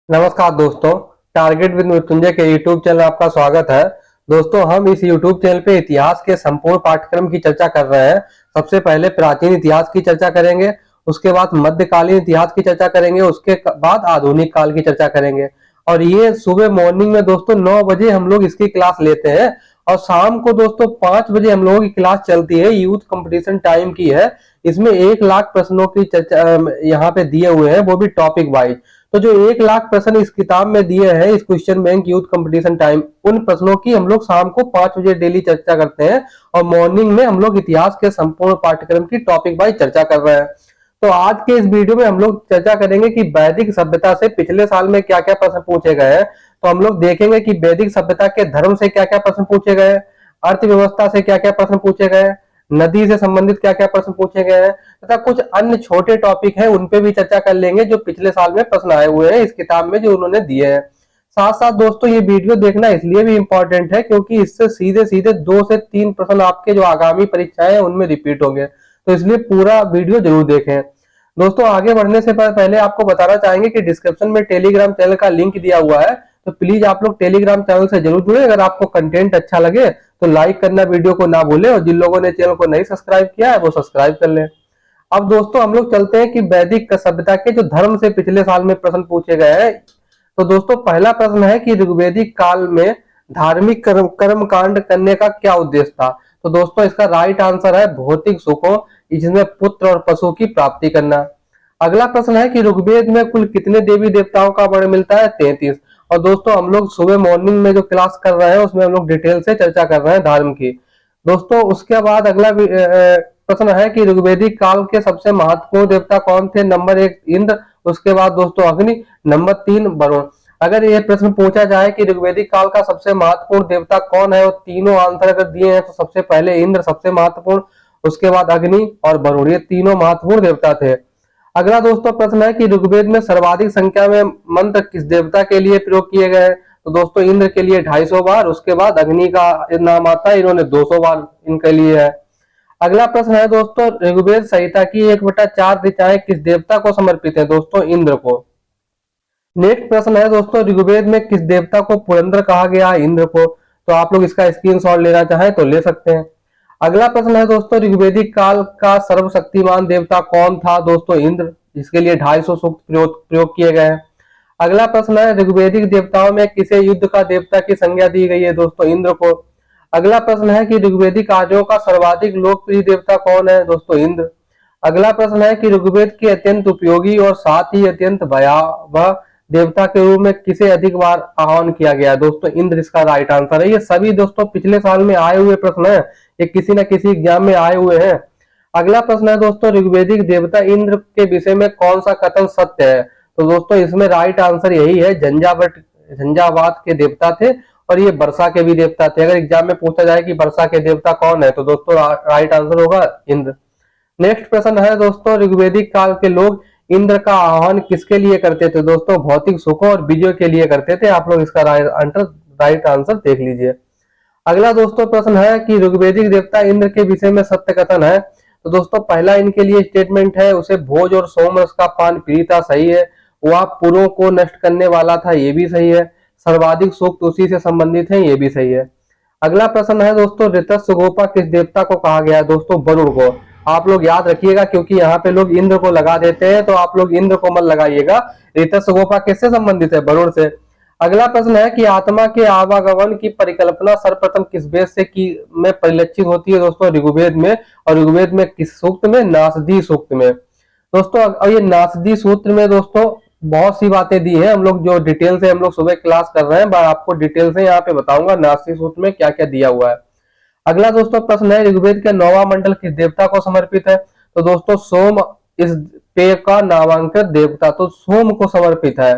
नमस्कार दोस्तों। Target with Mrityunjay के यूट्यूब चैनल में आपका स्वागत है। दोस्तों, हम इस यूट्यूब चैनल पे इतिहास के संपूर्ण पाठ्यक्रम की चर्चा कर रहे हैं। सबसे पहले प्राचीन इतिहास की चर्चा करेंगे, उसके बाद मध्यकालीन इतिहास की चर्चा करेंगे, उसके बाद आधुनिक काल की चर्चा करेंगे। और ये सुबह मॉर्निंग में दोस्तों 9 बजे हम लोग इसकी क्लास लेते हैं और शाम को दोस्तों 5 बजे हम लोगों की क्लास चलती है। यूथ कंपटीशन टाइम की है। इसमें 1 लाख प्रश्नों की चर्चा यहाँ पे दिए हुए हैं, वो भी टॉपिक वाइज। तो जो 1 लाख प्रश्न इस किताब में दिए हैं, इस question bank youth competition time, उन प्रश्नों की हम लोग शाम को 5 बजे डेली चर्चा करते हैं और मॉर्निंग में हम लोग इतिहास के संपूर्ण पाठ्यक्रम की टॉपिक वाइज चर्चा कर रहे हैं। तो आज के इस वीडियो में हम लोग चर्चा करेंगे कि वैदिक सभ्यता से पिछले साल में क्या क्या प्रश्न पूछे गए हैं। तो हम लोग देखेंगे कि वैदिक सभ्यता के धर्म से क्या क्या प्रश्न पूछे गए, अर्थव्यवस्था से क्या क्या प्रश्न पूछे गए, नदी से संबंधित क्या क्या प्रश्न पूछे गए हैं, तथा कुछ अन्य छोटे टॉपिक हैं उन पे भी चर्चा कर लेंगे जो पिछले साल में प्रश्न आए हुए हैं इस किताब में जो उन्होंने दिए हैं। साथ साथ दोस्तों ये वीडियो देखना इसलिए भी इम्पोर्टेंट है क्योंकि इससे सीधे सीधे 2 से 3 प्रश्न आपके जो आगामी परीक्षाएं हैं उनमें रिपीट होंगे, तो इसलिए पूरा वीडियो जरूर देखें। दोस्तों, आगे बढ़ने से पहले आपको बताना चाहेंगे कि डिस्क्रिप्शन में टेलीग्राम चैनल का लिंक दिया हुआ है, तो प्लीज आप लोग टेलीग्राम चैनल से जरूर जुड़े। अगर आपको कंटेंट अच्छा लगे तो लाइक करना वीडियो को ना भूलें और जिन लोगों ने चैनल को नहीं सब्सक्राइब किया है वो सब्सक्राइब कर लें। अब दोस्तों हम लोग चलते हैं कि वैदिक सभ्यता के जो धर्म से पिछले साल में प्रश्न पूछे गए हैं। तो दोस्तों पहला प्रश्न है कि ऋग्वेदिक काल में धार्मिक कर्म कांड करने का क्या उद्देश्य था। तो दोस्तों इसका राइट आंसर है भौतिक सुखों, जिसमें पुत्र और पशु की प्राप्ति करना। अगला प्रश्न है कि ऋग्वेद में कुल कितने देवी देवताओं का वर्ण मिलता है, 33। और दोस्तों हम लोग सुबह मॉर्निंग में जो क्लास कर रहे हैं उसमें हम लोग डिटेल से चर्चा कर रहे हैं धर्म की। दोस्तों उसके बाद अगला प्रश्न है कि ऋग्वेदिक काल के सबसे महत्वपूर्ण देवता कौन थे। नंबर 1 इंद्र, उसके बाद दोस्तों अग्नि, नंबर 3 वरुण। अगर ये प्रश्न पूछा जाए कि ऋग्वेदिक काल का सबसे महत्वपूर्ण देवता कौन है और तीनों आंसर अगर दिए हैं तो सबसे पहले इंद्र सबसे महत्वपूर्ण, उसके बाद अग्नि और वरुण, ये तीनों महत्वपूर्ण देवता थे। अगला दोस्तों प्रश्न है कि ऋग्वेद में सर्वाधिक संख्या में मंत्र किस देवता के लिए प्रयोग किए गए। तो दोस्तों इंद्र के लिए 250 बार, उसके बाद अग्नि का नाम आता है, इन्होंने 200 बार इनके लिए है। अगला प्रश्न है दोस्तों ऋग्वेद संहिता की 1/4 ऋचाएं किस देवता को समर्पित है। दोस्तों इंद्र को। नेक्स्ट प्रश्न है दोस्तों ऋग्वेद में किस देवता को पुरंदर कहा गया है। इंद्र को। तो आप लोग इसका स्क्रीनशॉट लेना चाहें तो ले सकते हैं। अगला प्रश्न है दोस्तों ऋग्वेदिक काल का सर्वशक्तिमान देवता कौन था। दोस्तों इंद्र, जिसके लिए 250 सूक्त प्रयोग किए गए हैं। अगला प्रश्न है ऋग्वेदिक देवताओं में किसे युद्ध का देवता की संज्ञा दी गई है। दोस्तों इंद्र को। अगला प्रश्न है कि ऋग्वेदिक आर्यों का सर्वाधिक लोकप्रिय देवता कौन है। दोस्तों इंद्र। अगला प्रश्न है कि ऋग्वेद के अत्यंत उपयोगी और साथ ही अत्यंत भयावह देवता के रूप में किसे अधिक बार आह्वान किया गया है। दोस्तों इंद्र इसका राइट आंसर है। ये सभी दोस्तों पिछले साल में आए हुए प्रश्न है, ये किसी न किसी एग्जाम में आए हुए हैं। अगला प्रश्न है दोस्तों ऋग्वेदिक देवता इंद्र के विषय में कौन सा कथन सत्य है। तो दोस्तों इसमें राइट आंसर यही है, झंझावात के देवता थे और ये वर्षा के भी देवता थे। अगर एग्जाम में पूछा जाए कि वर्षा के देवता कौन है तो दोस्तों राइट आंसर होगा इंद्र। नेक्स्ट प्रश्न है दोस्तों ऋग्वेदिक काल के लोग इंद्र का आह्वान किसके लिए करते थे। दोस्तों भौतिक सुखों और विजय के लिए करते थे। आप लोग इसका राइट आंसर देख लीजिए। अगला दोस्तों प्रश्न है कि ऋग्वेदिक देवता इंद्र के विषय में सत्य कथन है। तो दोस्तों पहला इनके लिए स्टेटमेंट है, उसे भोज और सोम रस का पान प्रीता, सही है। वह पुरों को नष्ट करने वाला था, ये भी सही है। सर्वाधिक सूक्त उसी से संबंधित है, ये भी सही है। अगला प्रश्न है दोस्तों ऋतस्य गोपा किस देवता को कहा गया है। दोस्तों वरुण को। आप लोग याद रखिएगा क्योंकि यहाँ पे लोग इंद्र को लगा देते हैं, तो आप लोग इंद्र को मत लगाइएगा। ऋतस्य गोपा किससे संबंधित है, वरुण से। अगला प्रश्न है कि आत्मा के आवागमन की परिकल्पना सर्वप्रथम किस वेद से की में परिलक्षित होती है। दोस्तों ऋग्वेद में। और ऋग्वेद में किस सूक्त में, नासदी सूक्त में। दोस्तों अब ये नासदी सूत्र में दोस्तों बहुत सी बातें दी हैं, हम लोग जो डिटेल से हम लोग सुबह क्लास कर रहे हैं, आपको डिटेल से यहाँ पे बताऊंगा नासदी सूत्र में क्या क्या दिया हुआ है। अगला दोस्तों प्रश्न है ऋग्वेद के 9वां मंडल किस देवता को समर्पित है। तो दोस्तों सोम इस पेय का नामांकित देवता, तो सोम को समर्पित है।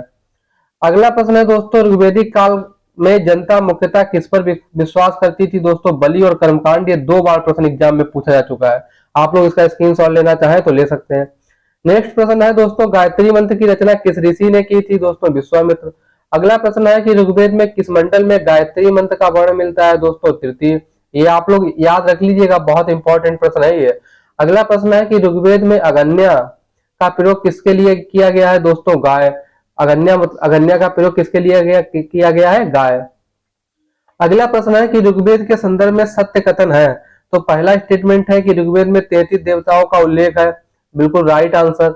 अगला प्रश्न है दोस्तों ऋग्वेदिक काल में जनता मुख्यतः किस पर विश्वास करती थी। दोस्तों बलि और कर्मकांड, ये 2 बार प्रश्न एग्जाम में पूछा जा चुका है। आप लोग इसका स्क्रीनशॉट लेना चाहें तो ले सकते हैं। नेक्स्ट प्रश्न है दोस्तों गायत्री मंत्र की रचना किस ऋषि ने की थी। दोस्तों विश्वामित्र। अगला प्रश्न है कि ऋग्वेद में किस मंडल में गायत्री मंत्र का वर्ण मिलता है। दोस्तों तृतीय। ये आप लोग याद रख लीजिएगा, बहुत इंपॉर्टेंट प्रश्न है ये। अगला प्रश्न है कि ऋग्वेद में अगन्या का प्रयोग किसके लिए किया गया है। दोस्तों गाय। अगन्या का प्रयोग किसके लिए किया गया है? गाय। अगला प्रश्न है कि ऋग्वेद के संदर्भ में सत्य कथन है। तो पहला स्टेटमेंट है कि ऋग्वेद में 33 देवताओं का उल्लेख है। बिल्कुल राइट आंसर।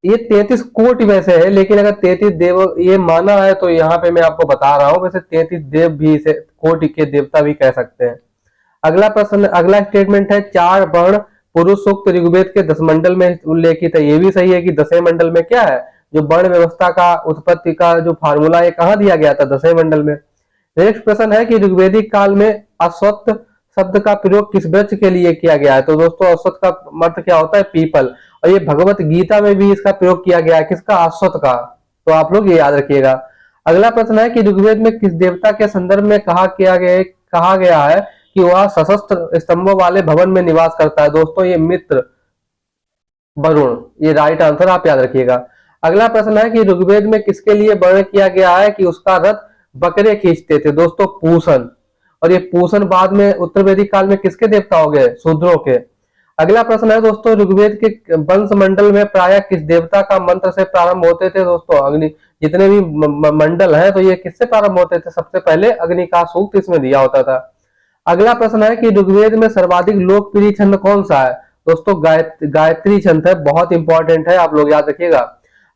ये 33 कोटि वैसे है, लेकिन अगर 33 देव ये माना है तो यहाँ पे मैं आपको बता रहा हूँ, वैसे 33 देव भी इसे कोटि के देवता भी कह सकते हैं। अगला प्रश्न, अगला स्टेटमेंट है 4 वर्ण पुरुष सूक्त ऋग्वेद के 10 मंडल में उल्लेखित है। ये भी सही है कि 10वें मंडल में क्या है, जो वर्ण व्यवस्था का उत्पत्ति का जो फार्मूला है कहाँ दिया गया था? 10वें मंडल में। नेक्स्ट प्रश्न है कि ऋग्वेदिक काल में अश्वत्थ शब्द का प्रयोग किस वृक्ष के लिए किया गया है? तो दोस्तों अश्वत्थ का अर्थ क्या होता है? पीपल। और ये भगवत गीता में भी इसका प्रयोग किया गया है। किसका? अश्वत्थ का। तो आप लोग ये याद रखिएगा। अगला प्रश्न है कि ऋग्वेद में किस देवता के संदर्भ में कहा गया है कि वह सशस्त्र स्तंभों वाले भवन में निवास करता है? दोस्तों ये मित्र, वरुण। ये राइट आंसर आप याद रखिएगा। अगला प्रश्न है कि ऋग्वेद में किसके लिए वर्णन किया गया है कि उसका रथ बकरे खींचते थे? दोस्तों पूषण। और ये पूषण बाद में उत्तर वैदिक काल में किसके देवता हो गए? शूद्रों के। अगला प्रश्न है दोस्तों, ऋग्वेद के वंश मंडल में प्राय किस देवता का मंत्र से प्रारंभ होते थे? दोस्तों अग्नि। जितने भी मंडल हैं तो ये किससे प्रारंभ होते थे? सबसे पहले अग्नि का सूक्त इसमें दिया होता था। अगला प्रश्न है कि ऋग्वेद में सर्वाधिक लोकप्रिय छंद कौन सा है? दोस्तों गायत्री छंद है, बहुत इंपॉर्टेंट है, आप लोग याद रखिएगा।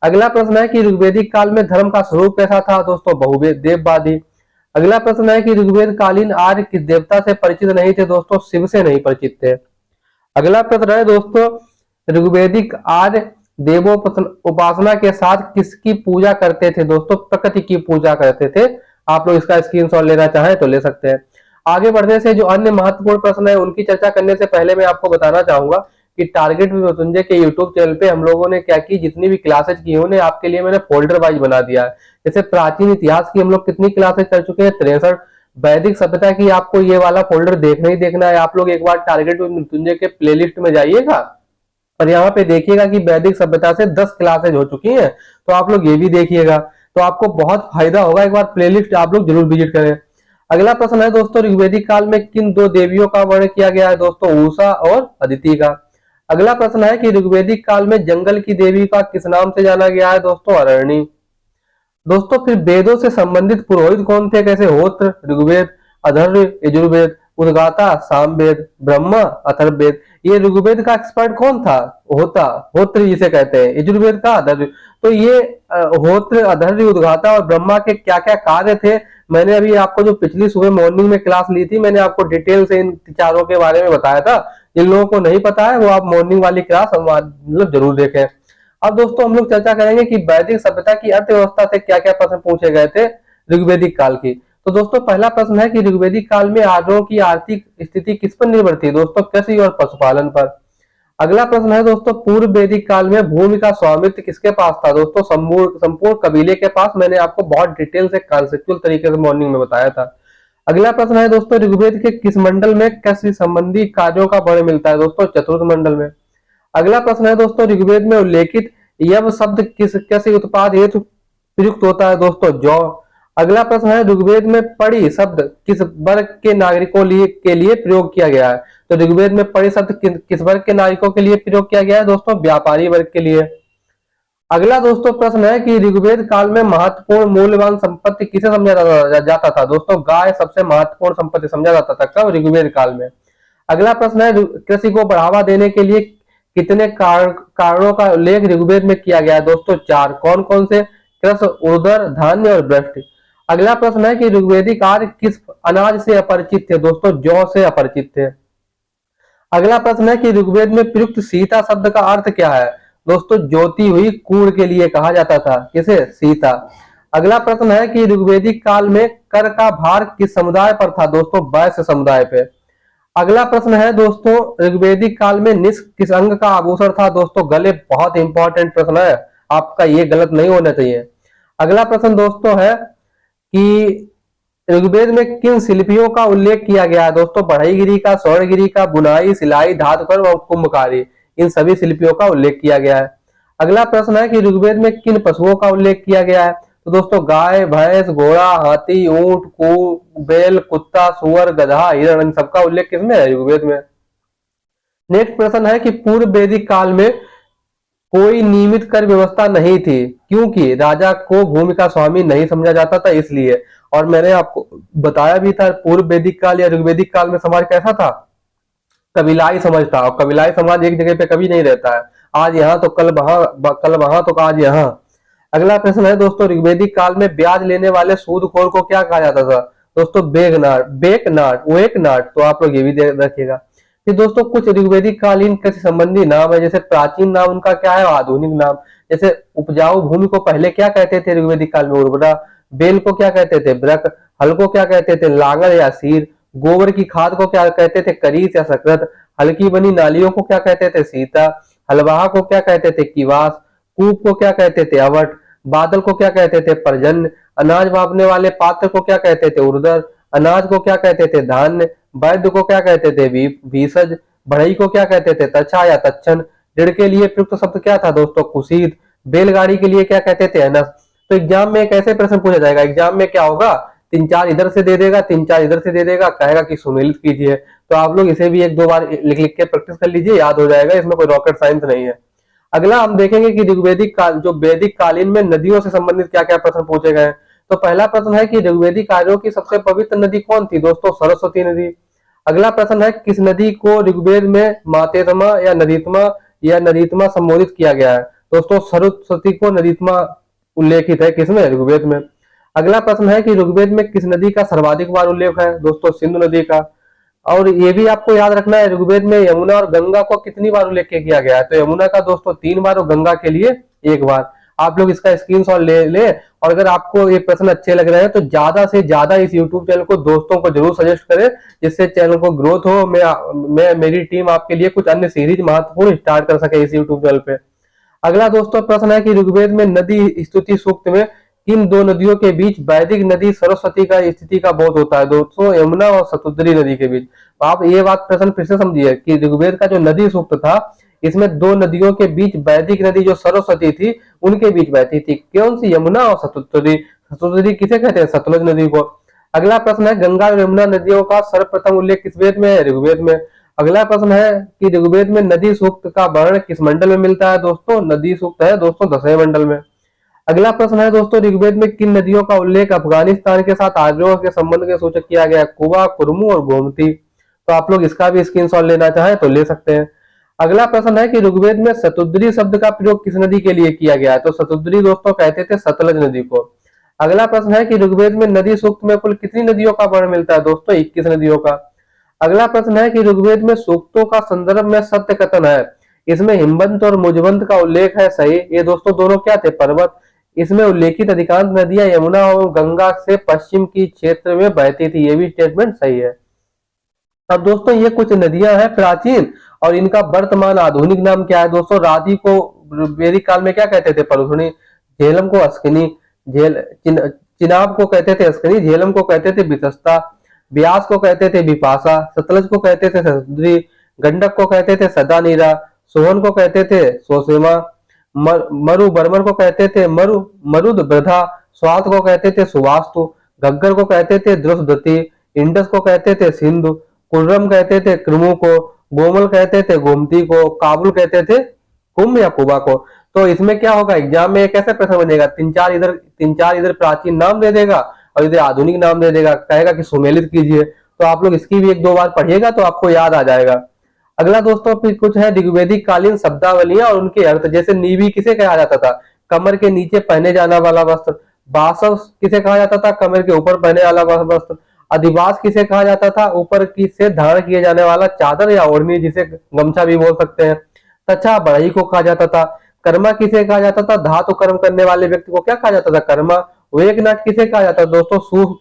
अगला प्रश्न है कि ऋग्वेदिक काल में धर्म का स्वरूप कैसा था? दोस्तों बहुवेद देववादी। अगला प्रश्न है कि ऋग्वेद कालीन आर्य किस देवता से परिचित नहीं थे? दोस्तों शिव से नहीं परिचित थे। अगला प्रश्न है दोस्तों, ऋग्वेदिक आर्य देवोपासना के साथ किसकी पूजा करते थे? दोस्तों प्रकृति की पूजा करते थे। आप लोग इसका स्क्रीनशॉट लेना चाहें तो ले सकते हैं। आगे बढ़ने से जो अन्य महत्वपूर्ण प्रश्न है उनकी चर्चा करने से पहले मैं आपको बताना चाहूंगा कि टारगेट विद मृत्युंजय के यूट्यूब चैनल पे हम लोगों ने क्या की, जितनी भी क्लासेज की उन्हें आपके लिए मैंने फोल्डर वाइज बना दिया है। जैसे प्राचीन इतिहास की हम लोग कितनी क्लासेज कर चुके हैं? 63। वैदिक सभ्यता की आपको ये वाला फोल्डर देखना ही देखना है। आप लोग एक बार टारगेट विद मृत्युंजय के प्लेलिस्ट में जाइएगा और यहाँ पे देखिएगा कि वैदिक सभ्यता से 10 क्लासेज हो चुकी हैं, तो आप लोग ये भी देखिएगा, तो आपको बहुत फायदा होगा। एक बार प्लेलिस्ट आप लोग जरूर विजिट करें। अगला प्रश्न है दोस्तों, ऋग्वेदिक काल में किन 2 देवियों का वर्णन किया गया है? दोस्तों उषा और अदिति का। अगला प्रश्न है कि ऋग्वेदिक काल में जंगल की देवी का किस नाम से जाना गया है? दोस्तों अरण्यी। दोस्तों फिर वेदों से संबंधित पुरोहित कौन थे? कैसे? होत्र ऋग्वेद, अधर्व यजुर्वेद, उद्गाता सामवेद, ब्रह्मा अथर्ववेद। ये ऋग्वेद का एक्सपर्ट कौन था? होत्र जिसे कहते हैं, यजुर्वेद का अधर्व। तो ये होत्र, अधर्व, उद्गाता और ब्रह्मा के क्या क्या कार्य थे, मैंने अभी आपको जो पिछली सुबह मॉर्निंग में क्लास ली थी, मैंने आपको डिटेल से इन चारों के बारे में बताया था। जिन लोगों को नहीं पता है वो आप मॉर्निंग वाली क्लास मतलब जरूर देखें। अब दोस्तों हम लोग चर्चा करेंगे कि वैदिक सभ्यता की अर्थव्यवस्था से क्या क्या प्रश्न पूछे गए थे ऋग्वेदिक काल की। तो दोस्तों पहला प्रश्न है कि ऋग्वेदिक काल में आर्यों की आर्थिक स्थिति किस पर निर्भर थी? दोस्तों कृषि और पशुपालन पर। अगला प्रश्न है दोस्तों, पूर्व वैदिक काल में भूमि का स्वामित्व किसके पास था? दोस्तों संपूर्ण कबीले के पास। मैंने आपको बहुत डिटेल से कॉन्सेप्चुअल तरीके से मॉर्निंग में बताया था। अगला प्रश्न है दोस्तों, ऋग्वेद के किस मंडल में कृषि संबंधी कार्यों का वर्णन मिलता है? दोस्तों चतुर्थ मंडल में। अगला प्रश्न है दोस्तों, ऋग्वेद में उल्लेखित यव शब्द किस कृषि उत्पाद हेतु प्रयुक्त होता है? दोस्तों जौ। अगला प्रश्न है, ऋग्वेद में पढ़ी शब्द किस वर्ग के नागरिकों के लिए प्रयोग किया गया है? तो ऋग्वेद में पढ़ी शब्द किस वर्ग के नागरिकों के लिए प्रयोग किया गया है? दोस्तों व्यापारी वर्ग के लिए। अगला दोस्तों प्रश्न है कि ऋग्वेद काल में महत्वपूर्ण मूल्यवान संपत्ति किसे समझा जाता था? दोस्तों गाय सबसे महत्वपूर्ण संपत्ति समझा जाता था। कब? ऋग्वेद काल में। अगला प्रश्न है, कृषि को बढ़ावा देने के लिए कितने कारणों का उल्लेख ऋग्वेद में किया गया है? दोस्तों 4। कौन कौन से? कृषि, उर्धर, धान्य और वृष्टि। अगला प्रश्न है कि ऋग्वेदिक आर्य किस अनाज से अपरिचित थे? दोस्तों जौ से अपरिचित थे। अगला प्रश्न है कि ऋग्वेद में प्रयुक्त सीता शब्द का अर्थ क्या है? दोस्तों ज्योति हुई कूड़ के लिए कहा जाता था। किसे? सीता। अगला प्रश्न है कि ऋग्वेदिक काल में कर का भार किस समुदाय पर था? दोस्तों वैश्य समुदाय पे। अगला प्रश्न है दोस्तों, ऋग्वेदिक काल में निष्क किस अंग का आभूषण था? दोस्तों गले। बहुत इंपॉर्टेंट प्रश्न है, आपका ये गलत नहीं होना चाहिए। अगला प्रश्न दोस्तों है कि ऋग्वेद में किन शिल्पियों का उल्लेख किया गया है? दोस्तों बढ़ईगिरी का, स्वर्णगिरी का, बुनाई, सिलाई, धातुकर्म और कुंभकारी, इन सभी शिल्पियों का उल्लेख किया गया है। अगला प्रश्न है कि ऋग्वेद में किन पशुओं का उल्लेख किया गया है? तो दोस्तों गाय, भैंस, घोड़ा, हाथी, ऊंट, बैल, कुत्ता, सुअर, गधा, हिरण, इन सबका उल्लेख किसमें है? ऋग्वेद में। नेक्स्ट प्रश्न है कि पूर्व वैदिक काल में कोई नियमित कर व्यवस्था नहीं थी, क्योंकि राजा को भूमि का स्वामी नहीं समझा जाता था इसलिए। और मैंने आपको बताया भी था, पूर्व वैदिक काल या ऋग्वैदिक काल में समाज कैसा था, कबीलाई समझ था। और कबीलाई समाज एक जगह पे कभी नहीं रहता है, आज यहाँ तो कल वहां, कल वहां तो आज यहाँ। अगला प्रश्न है दोस्तों, ऋग्वैदिक काल में ब्याज लेने वाले सूदखोर को क्या कहा जाता था? दोस्तों बेगनाट, बेकनाट, वेकनाट। तो आप लोग ये भी रखिएगा। फिर दोस्तों कुछ ऋग्वैदिक कालीन कृषि संबंधी नाम है, जैसे प्राचीन नाम उनका क्या है, आधुनिक नाम। जैसे उपजाऊ भूमि को पहले क्या कहते थे ऋग्वैदिक काल में? उर्वरा। बेल को क्या कहते थे? ब्रक। हल को क्या कहते थे? लांगर या सीर। गोबर की खाद को क्या कहते थे? करीस या सकृत। हल्की बनी नालियों को क्या कहते थे? सीता। हलवाहा को क्या कहते थे? किवास। कूप को क्या कहते थे? अवट। बादल को क्या कहते थे? पर्जन्य। अनाज भापने वाले पात्र को क्या कहते थे? उर्दर। अनाज को क्या कहते थे? धान्य। वैद्य को क्या कहते थे? भीषज। बढ़ई को क्या कहते थे? तछा या तच्छन। ऋण के लिए प्रयुक्त शब्द क्या था दोस्तों? कुशीत। बैलगाड़ी के लिए क्या कहते थे? अनस। तो एग्जाम में कैसे प्रश्न पूछा जाएगा? एग्जाम में क्या होगा, तीन चार इधर से दे देगा, तीन चार इधर से दे देगा, कहेगा कि सुमेलित कीजिए। तो आप लोग इसे भी एक दो बार लिख लिख के प्रैक्टिस कर लीजिए, याद हो जाएगा, इसमें कोई रॉकेट साइंस नहीं है। अगला हम देखेंगे कि ऋग्वैदिक काल, जो वैदिक कालीन में नदियों से संबंधित क्या क्या प्रश्न पूछे गए हैं। तो पहला प्रश्न है कि ऋग्वैदिक कार्यों की सबसे पवित्र नदी कौन थी? दोस्तों सरस्वती नदी। अगला प्रश्न है, किस नदी को ऋग्वेद में मातेतमा या नदीतमा संबोधित किया गया है? दोस्तों सरस्वती को नदीतमा उल्लेखित है किसमें? ऋग्वेद में। अगला प्रश्न है कि ऋग्वेद में किस नदी का सर्वाधिक बार उल्लेख है? दोस्तों सिंधु नदी का। और ये भी आपको याद रखना है, ऋग्वेद में यमुना और गंगा को कितनी बार उल्लेख किया गया है? तो यमुना का दोस्तों 3 बार और गंगा के लिए 1 बार। आप लोग इसका स्क्रीनशॉट ले ले। और अगर आपको ये प्रश्न अच्छे लग रहे हैं तो ज्यादा से ज्यादा इस यूट्यूब चैनल को दोस्तों को जरूर सजेस्ट करें, जिससे चैनल को ग्रोथ हो। मैं मेरी टीम आपके लिए कुछ अन्य सीरीज महत्वपूर्ण स्टार्ट कर सके इस यूट्यूब चैनल पे। अगला दोस्तों प्रश्न है कि ऋग्वेद में नदी स्तुति सूक्त में किन दो नदियों के बीच वैदिक नदी सरस्वती का स्थिति का बोध होता है? दोस्तों यमुना और सतुद्री नदी के बीच। तो आप ये बात प्रश्न फिर से समझिए कि ऋग्वेद का जो नदी सूक्त था, इसमें दो नदियों के बीच वैदिक नदी जो सरस्वती थी उनके बीच बहती थी। कौन सी? यमुना और सतुद्री। सतुद्री किसे कहते हैं? सतलुज नदी को। अगला प्रश्न है, गंगा और यमुना नदियों का सर्वप्रथम उल्लेख किस वेद में है? ऋग्वेद में। अगला प्रश्न है कि ऋग्वेद में नदी सूक्त का वर्ण किस मंडल में मिलता है? दोस्तों नदी सूक्त है दोस्तों 10वें मंडल में। अगला प्रश्न है दोस्तों, ऋग्वेद में किन नदियों का उल्लेख अफगानिस्तान के साथ आर्यों के संबंध के सूचक किया गया है? कुबा, कुरमू और गोमती। तो आप लोग इसका भी स्क्रीनशॉट लेना चाहें तो ले सकते हैं। अगला प्रश्न है कि ऋग्वेद में सतुद्री शब्द का प्रयोग किस नदी के लिए किया गया है? तो सतुद्री दोस्तों कहते थे सतलज नदी को। अगला प्रश्न है कि ऋग्वेद में नदी सूक्त में कुल कितनी नदियों का वर्ण मिलता है? दोस्तों 21 नदियों का। अगला प्रश्न है कि ऋग्वेद में सूक्तों का संदर्भ में सत्य कथन है, इसमें हिमवंत और मुजवंत का उल्लेख है, सही। ये दोस्तों दोनों क्या थे? पर्वत। इसमें उल्लेखित अधिकांश नदियां यमुना और गंगा से पश्चिम की क्षेत्र में बहती थी, ये भी स्टेटमेंट सही है। अब दोस्तों ये कुछ नदियां हैं प्राचीन, और इनका वर्तमान आधुनिक नाम क्या है? दोस्तों राधि को वैदिक काल में क्या कहते थे? परुषणी। झेलम को अस्किनी। चिनाब को कहते थे अस्किनी। झेलम को कहते थे वितस्ता। ब्यास को कहते थे विपाशा। सतलज को कहते थे सतुद्री। गंडक को कहते थे सदानीरा। सोहन को कहते थे सोसेमा। मरु बर्मन को कहते थे मरुद वृद्धा। स्वात को कहते थे सुवास्तु। घग्गर को कहते थे द्रुसदती। इंडस को कहते थे सिंधु। कुर्रम कहते थे कृमु को। गोमल कहते थे गोमती को। काबुल कहते थे कुंभ या कुबा को। तो इसमें क्या होगा, एग्जाम में कैसे प्रश्न बनेगा? तीन चार इधर प्राचीन नाम दे देगा और इधर आधुनिक नाम दे देगा, कहेगा कि सुमेलित कीजिए। तो आप लोग इसकी भी 1-2 बार पढ़िएगा तो आपको याद आ जाएगा। अगला दोस्तों फिर कुछ है ऋग्वैदिक कालीन शब्दावलियां और उनके अर्थ। जैसे नीवी किसे कहा जाता था? कमर के नीचे पहने जाने वाला वस्त्र। बासव किसे कहा जाता था? कमर के ऊपर पहने वाला वस्त्र। अधिवास किसे कहा जाता था? ऊपर की से धारण किए जाने वाला चादर या ओढ़नी, जिसे गमछा भी बोल सकते हैं। तथा बढ़ई को कहा जाता था। कर्मा किसे कहा जाता था? धातु कर्म करने वाले व्यक्ति को क्या कहा जाता था? कर्मा। वेकनाट किसे कहा जाता था? दोस्तों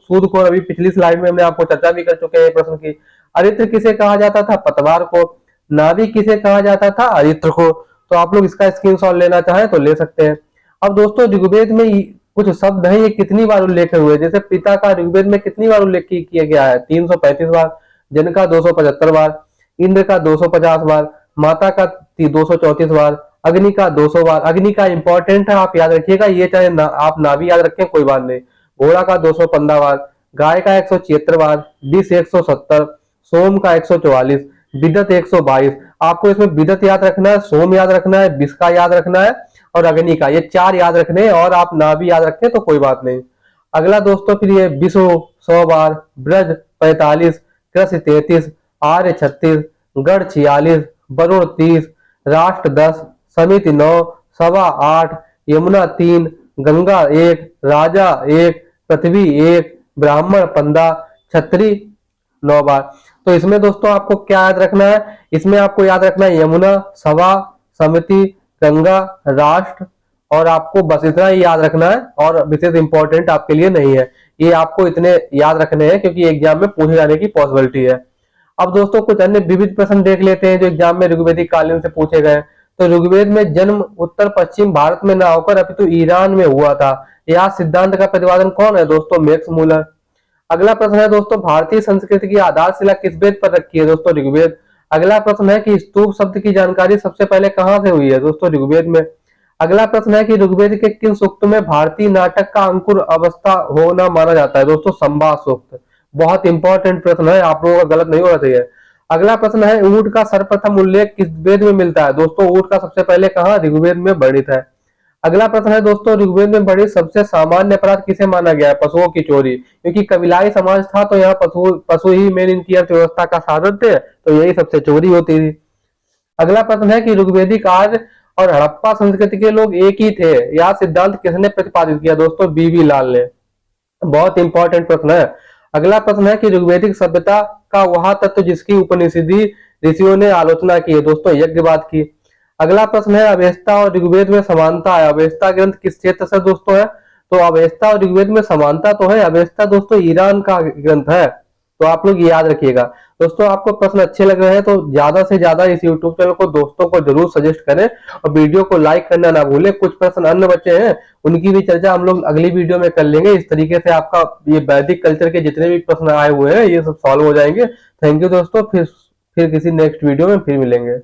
सूद को। अभी पिछली स्लाइड में हमने आपको चर्चा भी कर चुके हैं प्रश्न की। अरित्र किसे कहा जाता था? पतवार को। नाभि किसे कहा जाता था? अरित्र को। तो आप लोग इसका स्क्रीनशॉट लेना चाहें तो ले सकते हैं। अब दोस्तों ऋग्वेद में कुछ शब्द है, ये कितनी बार उल्लेख हुए? जैसे पिता का ऋग्वेद में कितनी बार उल्लेख किया गया है? 335 बार। जन का 275 बार। इंद्र का 250 बार। माता का 234 बार। अग्नि का 200 बार। अग्नि का इंपॉर्टेंट है, आप याद रखिएगा, ये चाहे आप ना भी याद रखें कोई बात नहीं। घोड़ा का 215 बार। गाय का 176 बार। विष 170। सोम का 144। विदत 122। आपको इसमें विदत याद रखना है, सोम याद रखना है, विस्का याद रखना है और अग्नि का, ये 4 याद रखने हैं। और आप ना भी याद रखें तो कोई बात नहीं। अगला दोस्तों फिर ये विश्व 100 बार, ब्रज 45, कृषि 33, आर्य 36, गढ़ 46, वरुण 30, राष्ट्र 10, समिति 9, सवा 8, यमुना 3, गंगा 1, राजा 1, पृथ्वी 1, ब्राह्मण 15, क्षत्रिय 9 बार। तो इसमें दोस्तों आपको क्या याद रखना है, इसमें आपको याद रखना है यमुना, सभा, समिति, गंगा, राष्ट्र, और आपको बस इतना ही याद रखना है और विशेष इंपॉर्टेंट आपके लिए नहीं है। ये आपको इतने याद रखने हैं क्योंकि एग्जाम में पूछे जाने की पॉसिबिलिटी है। अब दोस्तों कुछ अन्य विविध प्रश्न देख लेते हैं जो एग्जाम में ऋग्वेदिक कालीन से पूछे गए। तो ऋग्वेद में जन्म उत्तर पश्चिम भारत में ना होकर अपितु ईरान में हुआ था। यह सिद्धांत का प्रतिपादन कौन है दोस्तों, मैक्स मूलर। अगला प्रश्न है दोस्तों, भारतीय संस्कृति की आधारशिला किस वेद पर रखी है दोस्तों, ऋग्वेद। अगला प्रश्न है कि स्तूप शब्द की जानकारी सबसे पहले कहां से हुई है दोस्तों, ऋग्वेद में। अगला प्रश्न है कि ऋग्वेद के किन सूक्त में भारतीय नाटक का अंकुर अवस्था होना माना जाता है दोस्तों, संवाद सूक्त। बहुत इंपॉर्टेंट प्रश्न है, आप लोगों का गलत नहीं होना चाहिए। अगला प्रश्न है ऊंट का सर्वप्रथम उल्लेख किस वेद में मिलता है दोस्तों, ऊंट का सबसे पहले कहा, ऋग्वेद में वर्णित है। अगला प्रश्न है दोस्तों, ऋग्वेद में वर्णित सबसे सामान्य अपराध किसे माना गया है, पशुओं की चोरी। क्योंकि कबीलाई समाज था तो यहाँ पशु ही मेन इनकी अर्थव्यवस्था का साधन थे, तो यही सबसे चोरी होती थी। अगला प्रश्न है कि ऋग्वेदिक आर्य और हड़प्पा संस्कृति के लोग एक ही थे, यह सिद्धांत किसने प्रतिपादित किया दोस्तों, बीबी लाल ने। बहुत इंपॉर्टेंट प्रश्न है। अगला प्रश्न है कि ऋग्वेदिक सभ्यता का वह तत्व जिसकी उपनिषदि ऋषियों ने आलोचना की है दोस्तों, यज्ञवाद की। अगला प्रश्न है अवेस्ता और ऋग्वेद में समानता है, अवेस्ता ग्रंथ किस क्षेत्र से दोस्तों है, तो अवेस्ता और ऋग्वेद में समानता तो है, अवेस्ता दोस्तों ईरान का ग्रंथ है, तो आप लोग याद रखिएगा। दोस्तों आपको प्रश्न अच्छे लग रहे हैं तो ज्यादा से ज्यादा इस यूट्यूब चैनल को दोस्तों को जरूर सजेस्ट करें और वीडियो को लाइक करना ना भूलें। कुछ प्रश्न अन्य बचे हैं, उनकी भी चर्चा हम लोग अगली वीडियो में कर लेंगे। इस तरीके से आपका ये वैदिक कल्चर के जितने भी प्रश्न आए हुए हैं ये सब सॉल्व हो जाएंगे। थैंक यू दोस्तों, फिर किसी नेक्स्ट वीडियो में फिर मिलेंगे।